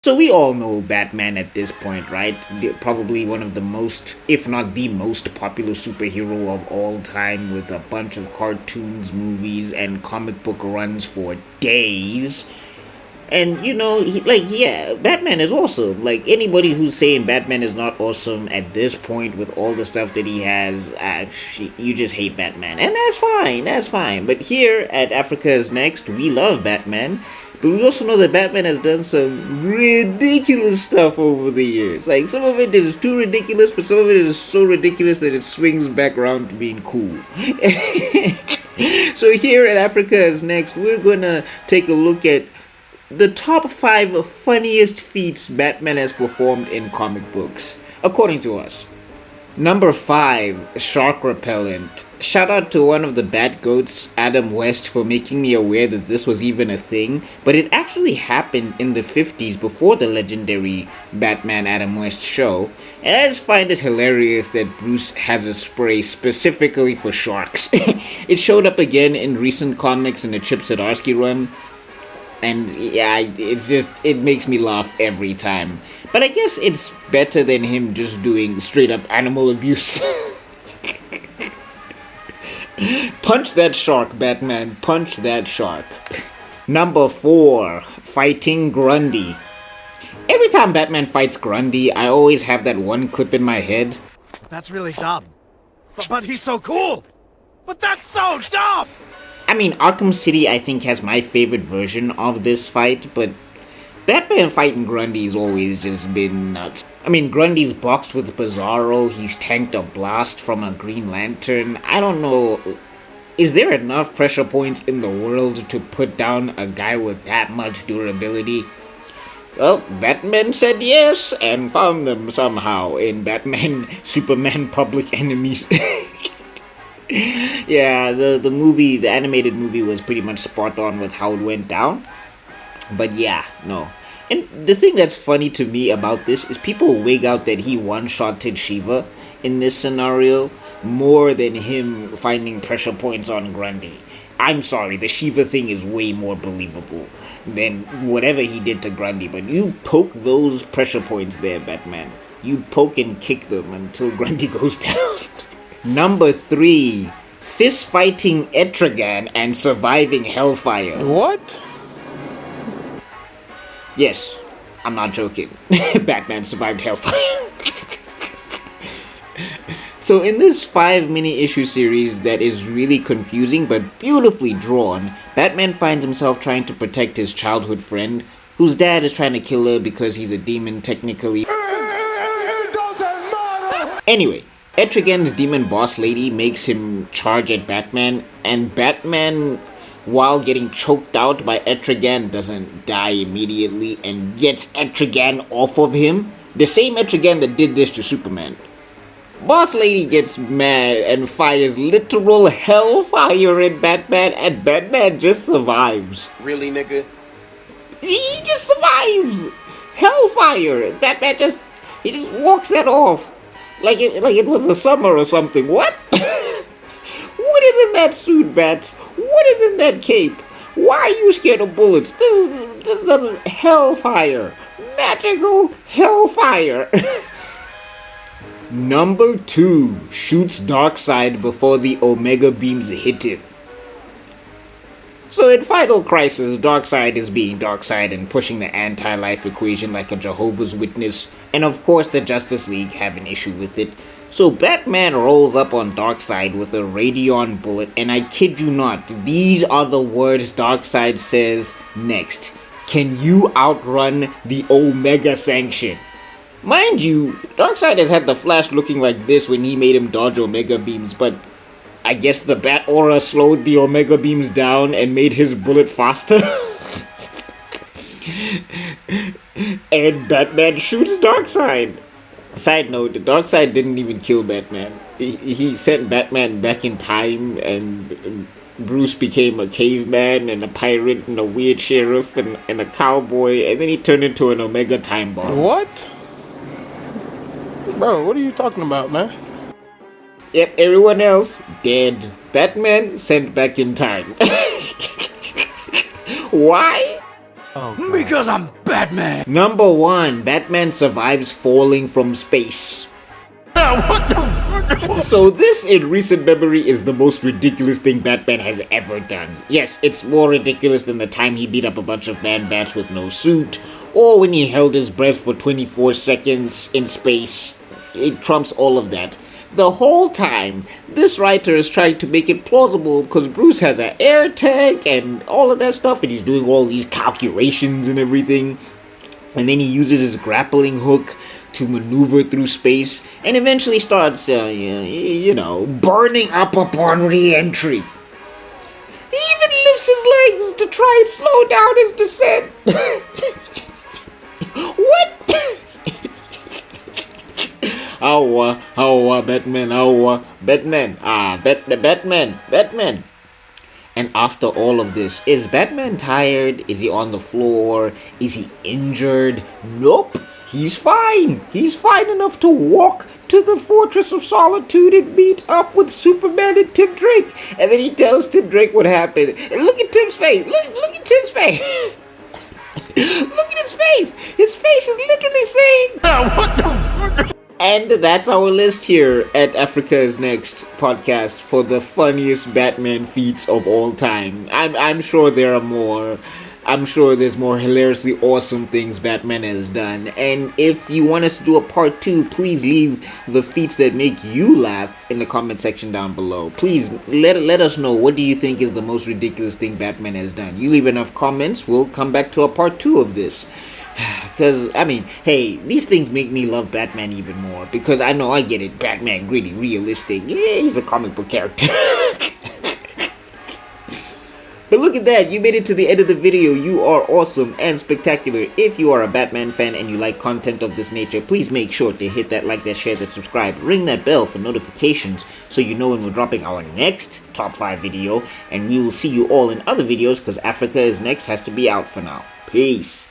So we all know Batman at this point, right? Probably one of the most, if not the most popular superhero of all time, with a bunch of cartoons, movies, and comic book runs for days. And yeah, Batman is awesome. Like, anybody who's saying Batman is not awesome at this point with all the stuff that he has, you just hate Batman. And that's fine, that's fine. But here at Africa is Next, we love Batman. But we also know that Batman has done some ridiculous stuff over the years. Like, some of it is too ridiculous, but some of it is so ridiculous that it swings back around to being cool. So here at Africa is Next, we're gonna take a look at the top 5 funniest feats Batman has performed in comic books, according to us. Number 5, shark repellent. Shout out to one of the Bat Goats, Adam West, for making me aware that this was even a thing, but it actually happened in the 50s before the legendary Batman Adam West show, and I just find it hilarious that Bruce has a spray specifically for sharks. It showed up again in recent comics in the Chip Zdarsky run, and yeah, it makes me laugh every time. But I guess it's better than him just doing straight up animal abuse. Punch that shark, Batman. Punch that shark. Number 4, fighting Grundy. Every time Batman fights Grundy, I always have that one clip in my head. That's really dumb. But he's so cool! But that's so dumb! I mean, Arkham City, I think, has my favorite version of this fight, but Batman fighting Grundy's always just been nuts. I mean, Grundy's boxed with Bizarro, he's tanked a blast from a Green Lantern. I don't know, is there enough pressure points in the world to put down a guy with that much durability? Well, Batman said yes, and found them somehow in Batman Superman Public Enemies. Yeah, the animated movie was pretty much spot on with how it went down. But yeah, no. And the thing that's funny to me about this is people wig out that he one-shotted Shiva in this scenario more than him finding pressure points on Grundy. I'm sorry, the Shiva thing is way more believable than whatever he did to Grundy, but you poke those pressure points there, Batman. You poke and kick them until Grundy goes down. Number 3, fist fighting Etrigan and surviving Hellfire. What? Yes, I'm not joking. Batman survived Hellfire. So in this 5 mini-issue series that is really confusing but beautifully drawn, Batman finds himself trying to protect his childhood friend, whose dad is trying to kill her because he's a demon technically. Anyway, Etrigan's demon boss lady makes him charge at Batman, and Batman, while getting choked out by Etrigan, doesn't die immediately and gets Etrigan off of him. The same Etrigan that did this to Superman. Boss lady gets mad and fires literal hellfire at Batman, and Batman just survives. Really, nigga? He just survives! Hellfire! Batman just walks that off. Like it was the summer or something. What? What is in that suit, Bats? What is in that cape? Why are you scared of bullets? This is hellfire. Magical hellfire. Number 2, shoots Darkseid before the Omega beams hit him. So in Final Crisis, Darkseid is being Darkseid and pushing the anti-life equation like a Jehovah's Witness, and of course the Justice League have an issue with it. So Batman rolls up on Darkseid with a Radion bullet, and I kid you not, these are the words Darkseid says next. Can you outrun the Omega Sanction? Mind you, Darkseid has had the Flash looking like this when he made him dodge Omega beams, but I guess the Bat Aura slowed the Omega beams down and made his bullet faster. And Batman shoots Darkseid. Side note, Darkseid didn't even kill Batman. He sent Batman back in time, and Bruce became a caveman and a pirate and a weird sheriff and a cowboy, and then he turned into an Omega time bomb. What? Bro, what are you talking about, man? Yep, everyone else dead. Batman sent back in time. Why? Oh, God. Because I'm Batman. Number 1, Batman survives falling from space. What the? So this, in recent memory, is the most ridiculous thing Batman has ever done. Yes, it's more ridiculous than the time he beat up a bunch of man-bats with no suit, or when he held his breath for 24 seconds in space. It trumps all of that. The whole time, this writer is trying to make it plausible because Bruce has an air tank and all of that stuff, and he's doing all these calculations and everything. And then he uses his grappling hook to maneuver through space, and eventually starts, burning up upon re-entry. He even lifts his legs to try and slow down his descent. What? Batman. And after all of this, is Batman tired? Is he on the floor? Is he injured? Nope. He's fine. He's fine enough to walk to the Fortress of Solitude and meet up with Superman and Tim Drake. And then he tells Tim Drake what happened. And look at Tim's face. Look at Tim's face. Look at his face. His face is literally saying, What the? and that's our list here at Africa is Next podcast for the funniest Batman feats of all time. I'm sure there are more. I'm sure there's more hilariously awesome things Batman has done. And if you want us to do a part 2, please leave the feats that make you laugh in the comment section down below. Please let us know, what do you think is the most ridiculous thing Batman has done? You leave enough comments, we'll come back to a part 2 of this. Because, hey, these things make me love Batman even more. Because I know I get it. Batman, gritty, realistic. Yeah, he's a comic book character. But look at that, you made it to the end of the video. You are awesome and spectacular. If you are a Batman fan and you like content of this nature, please make sure to hit that like, that share, that subscribe, ring that bell for notifications so you know when we're dropping our next top 5 video. And we will see you all in other videos because Africa is Next has to be out for now. Peace.